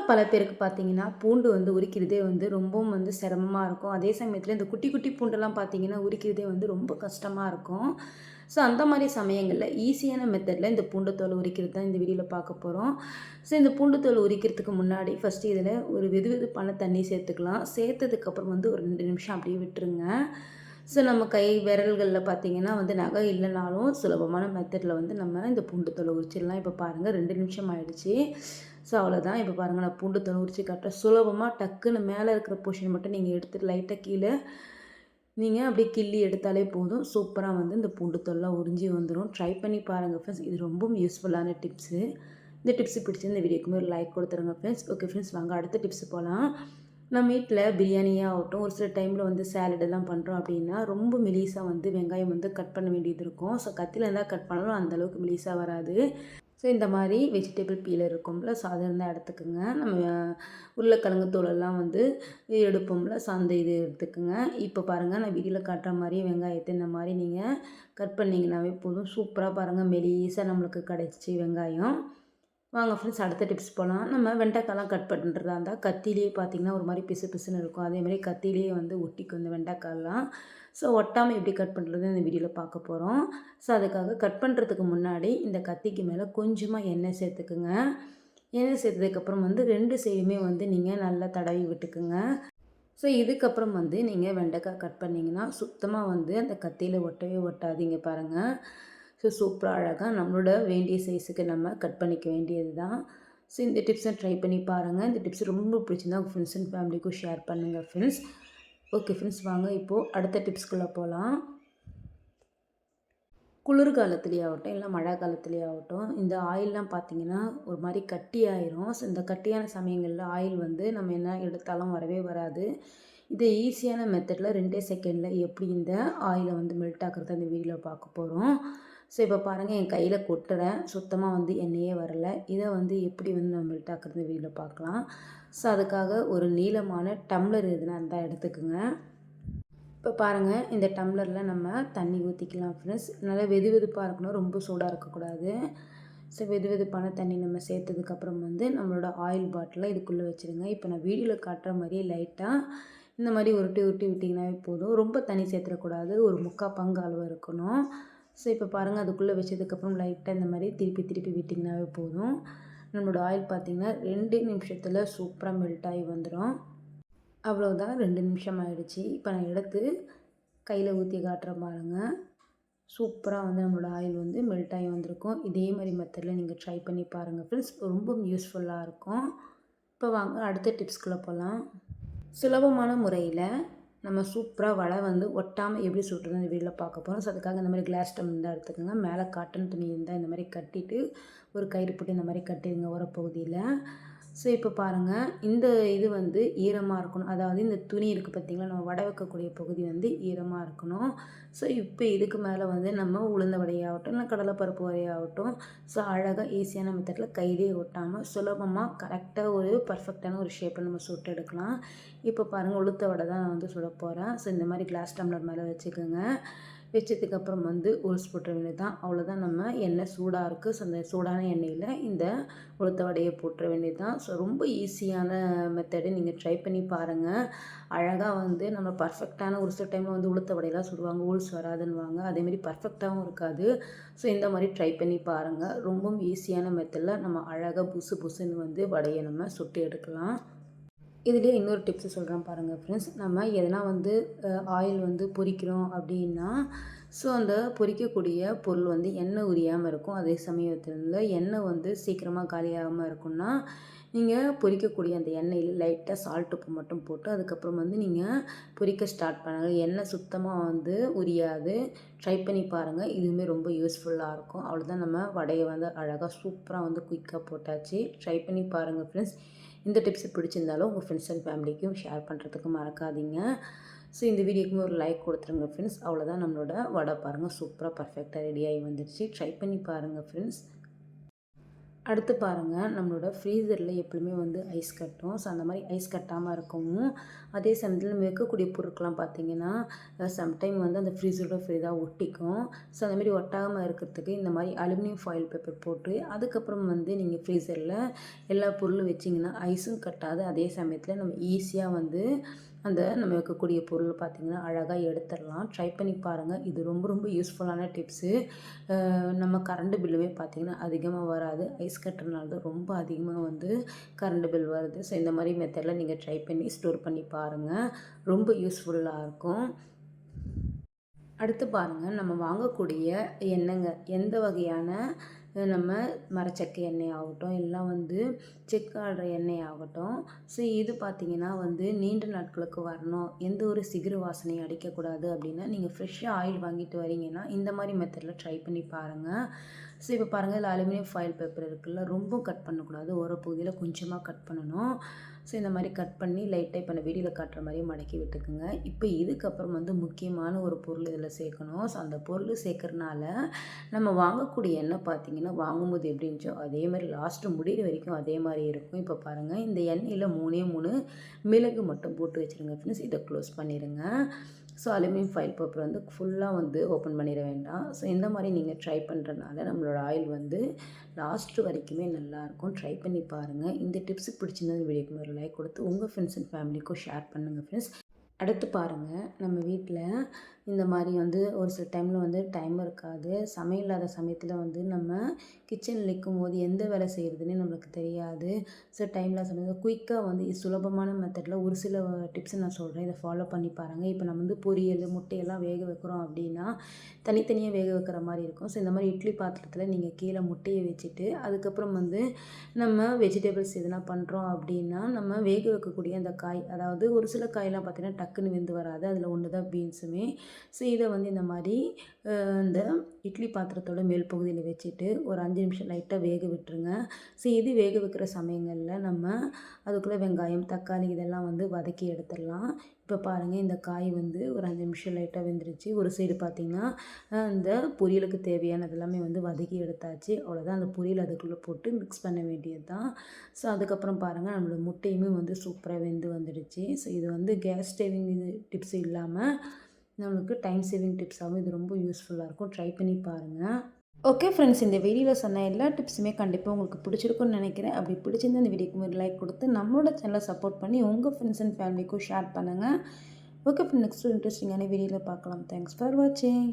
பல பேருக்கு பார்த்தீங்கன்னா, பூண்டு வந்து உரிக்கிறதே வந்து ரொம்பவும் வந்து சிரமமா இருக்கும். அதே சமயத்தில இந்த குட்டி, குட்டி பூண்டெல்லாம் பார்த்தீங்கன்னா, உரிக்கிறதே வந்து ரொம்ப கஷ்டமா இருக்கும். ஸோ, அந்த மாரி சமயங்கள்ல ஈஸியான மெத்தட்ல இந்த பூண்டு தோல் உரிக்கிறது தான் இந்த வீடியோல பார்க்க போறோம். ஸோ, இந்த பூண்டு தோல் உரிக்கிறதுக்கு முன்னாடி ஃபர்ஸ்ட்டு இதில ஒரு வெதுவெதுப்பான தண்ணி சேர்த்துக்கலாம். சேர்த்ததுக்கப்புறம் வந்து ஒரு 2 நிமிஷம் அப்படியே விட்டுருங்க. ஸோ, நம்ம கை விரல்கள்ல பார்த்தீங்கன்னா வந்து நகம் இல்லனாலும் சுலபமான மெத்தட்ல வந்து நம்ம இந்த பூண்டு தோல உரிச்சிடலாம். இப்போ பாருங்க 2 நிமிஷம் ஆயிடுச்சு. ஸோ, அவ்வளோதான். இப்போ பாருங்க நான் பூண்டு தோல் உரிச்சு காட்டுறேன். சுலபமா டக்குன்னு மேலே இருக்கிற போர்ஷன் மட்டும் நீங்க எடுத்துட்டு லைட்டா கீழ நீங்க அப்படியே கிள்ளி எடுத்தாலே போதும். சூப்பரா வந்து இந்த பூண்டு தோல்லாம் உறிஞ்சி வந்துரும். ட்ரை பண்ணி பாருங்க ஃப்ரெண்ட்ஸ். இது ரொம்பவும் யூஸ்ஃபுல்லான டிப்ஸு. இந்த டிப்ஸ் பிடிச்சிருந்தா இந்த வீடியோக்குமே ஒரு லைக் கொடுத்துருங்க ஃப்ரெண்ட்ஸ். ஓகே ஃப்ரெண்ட்ஸ், வாங்க அடுத்த டிப்ஸ் போலாம். நம்ம வீட்ல பிரியாணியே ஆகட்டும், ஒரு சில டைமில் வந்து சாலட் எல்லாம் பண்ணுறோம் அப்படின்னா, ரொம்ப மெலிசா வந்து வெங்காயம் வந்து கட் பண்ண வேண்டியது இருக்கும். ஸோ, கத்தியில இருந்தா கட் பண்ணாலும் அந்த அளவுக்கு மெலிசா வராது. ஸோ, இந்த மாரி வெஜிடபிள் பீலர் இருக்கும்ல, ஸோ அது இருந்தால் எடுத்துக்கோங்க. நம்ம உருளைக்கிழங்கு தோலெல்லாம் வந்து எடுப்போம்ல, ஸோ அந்த இது எடுத்துக்கோங்க. இப்போ பாருங்கள் நான் வீடியோவில் காட்டுற மாதிரி வெங்காயத்தை இந்த மாதிரி நீங்கள் கட் பண்ணிங்கனாவே போதும். சூப்பராக பாருங்கள் மெலிசாக நம்மளுக்கு கிடச்சிச்சு வெங்காயம். வாங்க ஃப்ரெண்ட்ஸ், அடுத்த டிப்ஸ் போகலாம். நம்ம வெண்டைக்காய்லாம் கட் பண்ணுறதா இருந்தால் கத்திலேயே பார்த்தீங்கன்னா ஒரு மாதிரி பிசு பிசுன்னு இருக்கும். அதேமாதிரி கத்திலேயே வந்து ஒட்டிக்கும் இந்த வெண்டைக்காய்லாம். ஸோ ஒட்டாமல் எப்படி கட் பண்ணுறது இந்த வீடியோவில் பார்க்க போகிறோம். ஸோ அதுக்காக கட் பண்ணுறதுக்கு முன்னாடி இந்த கத்திக்கு மேலே கொஞ்சமாக எண்ணெய் சேர்த்துக்குங்க. எண்ணெய் சேர்த்ததுக்கப்புறம் வந்து 2 சைடுமே வந்து நீங்கள் நல்லா தடவி விட்டுக்குங்க. ஸோ இதுக்கப்புறம் வந்து நீங்கள் வெண்டைக்காய் கட் பண்ணிங்கன்னா சுத்தமாக வந்து அந்த கத்தியில் ஒட்டவே ஒட்டாதீங்க பாருங்கள். ஸோ சூப்பராக அழகாக நம்மளோட வேண்டிய சைஸுக்கு நம்ம கட் பண்ணிக்க வேண்டியது தான். ஸோ இந்த டிப்ஸை ட்ரை பண்ணி பாருங்கள். இந்த டிப்ஸ் ரொம்ப பிடிச்சிருந்தா உங்கள் ஃப்ரெண்ட்ஸ் அண்ட் ஃபேமிலிக்கும் ஷேர் பண்ணுங்கள் ஃப்ரெண்ட்ஸ். ஓகே ஃப்ரெண்ட்ஸ், வாங்க இப்போது அடுத்த டிப்ஸ்குள்ளே போகலாம். குளிர்காலத்துலேயே ஆகட்டும் இல்லை மழை காலத்துலேயே ஆகட்டும், இந்த ஆயிலெலாம் பார்த்திங்கன்னா ஒரு மாதிரி கட்டி ஆயிரும். ஸோ இந்த கட்டியான சமயங்களில் ஆயில் வந்து நம்ம என்ன எடுத்தாலும் வரவே வராது. இது ஈஸியான மெத்தடில் 2 செகண்டில் எப்படி இந்த ஆயிலை வந்து மெல்ட் ஆக்குறத இந்த வீடியோவில் பார்க்க போகிறோம். ஸோ இப்போ பாருங்கள் என் கையில் கொட்டுறேன், சுத்தமாக வந்து எண்ணெயே வரலை. இதை வந்து எப்படி வந்து நம்ம மெல்ட் ஆக்குறது வீடியோவில் பார்க்கலாம். ஸோ அதுக்காக ஒரு நீளமான டம்ளர் எதுனா இருந்தால் எடுத்துக்கோங்க. இப்போ பாருங்கள் இந்த டம்ளரில் நம்ம தண்ணி ஊற்றிக்கலாம் ஃப்ரெண்ட்ஸ். நல்லா வெது வெதுப்பாக இருக்கணும், ரொம்ப சூடாக இருக்கக்கூடாது. ஸோ வெது வெதுப்பான தண்ணி நம்ம சேர்த்ததுக்கப்புறம் வந்து நம்மளோட ஆயில் பாட்டிலை இதுக்குள்ளே வச்சுருங்க. இப்போ நான் வீடியோவில் காட்டுற மாதிரியே லைட்டாக இந்த மாதிரி உருட்டி உருட்டி விட்டிங்கனாவே போதும். ரொம்ப தண்ணி சேர்த்துடக்கூடாது, ஒரு 3/4 பங்கு அளவு இருக்கணும். ஸோ இப்போ பாருங்கள் அதுக்குள்ளே வச்சதுக்கப்புறம் லைட்டாக இந்த மாதிரி திருப்பி திருப்பி விட்டிங்கனாவே போதும். நம்மளோட ஆயில் பார்த்திங்கன்னா 2 நிமிஷத்தில் சூப்பராக மெல்ட் ஆகி வந்துடும். அவ்வளோதான், 2 நிமிஷம் ஆயிடுச்சு. இப்போ நான் எடுத்து கையில் ஊற்றி காட்டுறேன் பாருங்கள். சூப்பராக வந்து நம்மளோட ஆயில் வந்து மெல்ட் ஆகி வந்திருக்கும். இதே மாதிரி மெத்தடில் நீங்கள் ட்ரை பண்ணி பாருங்கள் ஃப்ரெண்ட்ஸ், ரொம்ப யூஸ்ஃபுல்லாக இருக்கும். இப்போ வாங்க அடுத்த டிப்ஸ்குள்ளே போகலாம். சுலபமான முறையில் நம்ம சூப்பராக வடை வந்து ஒட்டாமல் எப்படி சுட்டுறது இந்த வீடியோவில் பார்க்க போகிறோம். ஸோ அதுக்காக இந்த மாதிரி கிளாஸ் டம்ளர் இருந்தால் எடுத்துக்கோங்க. மேலே காட்டன் துணி இருந்தால் இந்த மாதிரி கட்டிட்டு ஒரு கயிறு போட்டு இந்த மாதிரி கட்டிடுங்க ஓரப்பகுதியில். ஸோ இப்போ பாருங்கள் இந்த இது வந்து ஈரமாக இருக்கணும். அதாவது இந்த துணி இருக்குது பார்த்திங்களா, நம்ம வடை வைக்கக்கூடிய பகுதி வந்து ஈரமாக இருக்கணும். ஸோ இப்போ இதுக்கு மேலே வந்து நம்ம உளுந்த வடையாகட்டும் இல்லை கடலைப்பருப்பு வடையாகட்டும், ஸோ அழகாக ஈஸியான மெத்தடில் கையிலேயே ஒட்டாமல் சுலபமாக கரெக்டாக ஒரு பர்ஃபெக்டான ஒரு ஷேப்பை நம்ம சுட்டு எடுக்கலாம். இப்போ பாருங்கள் உளுத்த வடை தான் நான் வந்து சுட போகிறேன். ஸோ இந்த மாதிரி கிளாஸ் டம்ளர் மேலே வச்சுக்கோங்க. வச்சதுக்கப்புறம் வந்து உருசு போட்டுற வேண்டியது தான். அவ்வளோதான், நம்ம எண்ணெய் சூடாக இருக்குது. ஸோ அந்த சூடான எண்ணெயில் இந்த உளுத்த வடையை போட்டுற வேண்டியது தான். ஸோ ரொம்ப ஈஸியான மெத்தடு, நீங்கள் ட்ரை பண்ணி பாருங்கள். அழகாக வந்து நம்ம பர்ஃபெக்டான ஒரு சில டைமில் வந்து உளுத்த வடையெல்லாம் சுடுவாங்க, ஊல்ஸ் வராதுன்னுவாங்க. அதேமாதிரி பர்ஃபெக்டாகவும் இருக்காது. ஸோ இந்த மாதிரி ட்ரை பண்ணி பாருங்கள். ரொம்பவும் ஈஸியான மெத்தடில் நம்ம அழகாக புசு புசுன்னு வந்து வடையை நம்ம சுட்டு எடுக்கலாம். இதுலேயே இன்னொரு டிப்ஸு சொல்கிறேன் பாருங்கள் ஃப்ரெண்ட்ஸ். நம்ம எதனா வந்து ஆயில் வந்து பொரிக்கிறோம் அப்படின்னா, ஸோ அந்த பொரிக்கக்கூடிய பொருள் வந்து எண்ணெய் உரியாமல் இருக்கும். அதே சமயத்தில் எண்ணெய் வந்து சீக்கிரமாக காலியாகாமல் இருக்குன்னா, நீங்கள் பொரிக்கக்கூடிய அந்த எண்ணெயில் லைட்டாக சால்ட் உப்பு மட்டும் போட்டு அதுக்கப்புறம் வந்து நீங்கள் பொரிக்க ஸ்டார்ட் பண்ணுங்கள். எண்ணெய் சுத்தமாக வந்து உரியாது. ட்ரை பண்ணி பாருங்கள், இதுவுமே ரொம்ப யூஸ்ஃபுல்லாக இருக்கும். அவ்வளோதான், நம்ம வடையை வந்து அழகாக சூப்பராக வந்து குயிக்காக போட்டாச்சு. ட்ரை பண்ணி பாருங்கள் ஃப்ரெண்ட்ஸ். இந்த டிப்ஸ் பிடிச்சிருந்தாலும் உங்கள் ஃப்ரெண்ட்ஸ் அண்ட் ஃபேமிலிக்கும் ஷேர் பண்ணுறதுக்கு மறக்காதீங்க. ஸோ இந்த வீடியோக்குமே ஒரு லைக் கொடுத்துருங்க ஃப்ரெண்ட்ஸ். அவ்வளோதான், நம்மளோட வடை பாருங்கள் சூப்பராக பர்ஃபெக்டாக ரெடியாகி வந்துடுச்சு. ட்ரை பண்ணி பாருங்கள் ஃப்ரெண்ட்ஸ். அடுத்து பாருங்கள், நம்மளோட ஃப்ரீசரில் எப்பவுமே வந்து ஐஸ் கட்டும். ஸோ அந்த மாதிரி ஐஸ் கட்டாமல் இருக்கவும், அதே சமயத்தில் நம்ம வைக்கக்கூடிய பொருட்கள்லாம் பார்த்தீங்கன்னா, சம்டைம் வந்து அந்த ஃப்ரீசரோட ஃப்ரீஸாக ஒட்டிக்கும். ஸோ அந்த மாதிரி ஒட்டாமல் இருக்கிறதுக்கு இந்த மாதிரி அலுமினியம் ஃபாயில் பேப்பர் போட்டு, அதுக்கப்புறம் வந்து நீங்கள் ஃப்ரீசரில் எல்லா பொருளும் வச்சிங்கன்னா ஐஸும் கட்டாது. அதே சமயத்தில் நம்ம ஈஸியாக வந்து அந்த நம்ம வைக்கக்கூடிய பொருள் பார்த்திங்கன்னா அழகாக எடுத்துடலாம். ட்ரை பண்ணி பாருங்கள். இது ரொம்ப ரொம்ப யூஸ்ஃபுல்லான டிப்ஸு. நம்ம கரண்ட் பில்லுமே பார்த்திங்கன்னா அதிகமாக வராது. ஐஸ் கட்டுறதுனால தான் ரொம்ப அதிகமாக வந்து கரண்ட் பில் வருது. ஸோ இந்த மாதிரி மெத்தடில் நீங்கள் ட்ரை பண்ணி ஸ்டோர் பண்ணி பாருங்கள். ரொம்ப யூஸ்ஃபுல்லாக இருக்கும். அடுத்து பாருங்கள், நம்ம வாங்கக்கூடிய எண்ணெய்ங்க எந்த வகையான நம்ம மரச்செக்கு எண்ணெய் ஆகட்டும், எல்லாம் வந்து செக்கு ஆடுற எண்ணெய் ஆகட்டும். ஸோ இது பார்த்திங்கன்னா வந்து நீண்ட நாட்களுக்கு வரணும், எந்த ஒரு சிகுறு வாசனையும் அடிக்கக்கூடாது அப்படின்னா, நீங்கள் ஃப்ரெஷ்ஷாக ஆயில் வாங்கிட்டு வரீங்கன்னா இந்த மாதிரி மெத்தடில் ட்ரை பண்ணி பாருங்கள். ஸோ இப்போ பாருங்கள், இதில் அலுமினியம் ஃபாயில் பேப்பர் இருக்குல்ல, ரொம்ப கட் பண்ணக்கூடாது, ஒரு பகுதியில் கொஞ்சமாக கட் பண்ணணும். ஸோ இந்த மாதிரி கட் பண்ணி லைட்டாக இப்போ அந்த வீடியோவில் காட்டுற மாதிரி மடக்கி விட்டுக்குங்க. இப்போ இதுக்கப்புறம் வந்து முக்கியமான ஒரு பொருள் இதில் சேர்க்கணும். ஸோ அந்த பொருள் சேர்க்கறனால நம்ம வாங்கக்கூடிய எண்ணெய் பார்த்திங்கன்னா வாங்கும்போது எப்படி இருந்துச்சோ அதே மாதிரி லாஸ்ட்டு முடிகிற வரைக்கும் அதே மாதிரி இருக்கும். இப்போ பாருங்கள், இந்த எண்ணெயில் 3 மிளகு மட்டும் போட்டு வச்சுருங்க ஃப்ரெண்ட்ஸ். இதை க்ளோஸ் பண்ணிடுங்க. ஸோ அலுமினியம் ஃபாயில் பேப்பர் வந்து ஃபுல்லாக வந்து ஓப்பன் பண்ணிட வேண்டாம். ஸோ இந்த மாதிரி நீங்கள் ட்ரை பண்ணுறதுனால நம்மளோட ஆயில் வந்து லாஸ்ட்டு வரைக்குமே நல்லாயிருக்கும். ட்ரை பண்ணி பாருங்கள். இந்த டிப்ஸ் பிடிச்சிருந்தா இந்த வீடியோக்கு ஒரு லைக் கொடுத்து உங்கள் ஃப்ரெண்ட்ஸ் அண்ட் ஃபேமிலிக்கும் ஷேர் பண்ணுங்கள் ஃப்ரெண்ட்ஸ். அடுத்து பாருங்கள், நம்ம வீட்டில் இந்த மாதிரி வந்து ஒரு சில டைமில் வந்து டைம் இருக்காது. சமையல் இல்லாத சமயத்தில் வந்து நம்ம கிச்சனில் நிற்கும்போது எந்த வேலை செய்கிறதுனே நம்மளுக்கு தெரியாது. ஸோ டைம் இல்லாத சமயத்தில் குயிக்காக வந்து சுலபமான மெத்தடில் ஒரு சில டிப்ஸை நான் சொல்கிறேன். இதை ஃபாலோ பண்ணி பாருங்கள். இப்போ நம்ம வந்து பொரியல், முட்டையெல்லாம் வேக வைக்கிறோம் அப்படின்னா தனித்தனியாக வேக வைக்கிற மாதிரி இருக்கும். ஸோ இந்த மாதிரி இட்லி பாத்திரத்தில் நீங்கள் கீழே முட்டையை வச்சுட்டு அதுக்கப்புறம் வந்து நம்ம வெஜிடபிள்ஸ் எதுனா பண்ணுறோம் அப்படின்னா நம்ம வேக வைக்கக்கூடிய அந்த காய், அதாவது ஒரு சில காயெல்லாம் பார்த்திங்கன்னா டக்குன்னு வெந்து வராது. அதில் ஒன்று தான் பீன்ஸுமே. ஸோ இதை வந்து இந்த மாதிரி இந்த இட்லி பாத்திரத்தோட மேல் பகுதியில் வச்சுட்டு ஒரு 5 நிமிஷம் லைட்டாக வேக விட்டுருங்க. ஸோ இது வேக வைக்கிற சமயங்களில் நம்ம அதுக்குள்ளே வெங்காயம், தக்காளி இதெல்லாம் வந்து வதக்கி எடுத்துடலாம். இப்போ பாருங்கள், இந்த காய் வந்து ஒரு 5 நிமிஷம் லைட்டாக வெந்துருச்சு. ஒரு சைடு பார்த்திங்கன்னா இந்த பொரியலுக்கு தேவையானது எல்லாமே வந்து வதக்கி எடுத்தாச்சு. அவ்வளோதான், அந்த பொரியல் அதுக்குள்ளே போட்டு மிக்ஸ் பண்ண வேண்டியது தான். ஸோ அதுக்கப்புறம் பாருங்கள், நம்மளோட முட்டையுமே வந்து சூப்பராக வெந்து வந்துடுச்சு. ஸோ இது வந்து கேஸ் சேவிங் டிப்ஸ் இல்லாமல் நம்மளுக்கு டைம் சேவிங் டிப்ஸாகவும் இது ரொம்ப யூஸ்ஃபுல்லாக இருக்கும். ட்ரை பண்ணி பாருங்கள். ஓகே ஃப்ரெண்ட்ஸ், இந்த வீடியோவில் சொன்ன எல்லா டிப்ஸுமே கண்டிப்பாக உங்களுக்கு பிடிச்சிருக்குன்னு நினைக்கிறேன். அப்படி பிடிச்சிருந்தா இந்த வீடியோக்கு ஒரு லைக் கொடுத்து நம்மளோட சேனலை சப்போர்ட் பண்ணி உங்கள் ஃப்ரெண்ட்ஸ் அண்ட் ஃபேமிலிக்கும் ஷேர் பண்ணுங்கள். ஓகே ஃப்ரெண்ட், நெக்ஸ்ட் இன்ட்ரெஸ்டிங்கான வீடியோவில் பார்க்கலாம். தேங்க்ஸ் ஃபார் வாட்சிங்.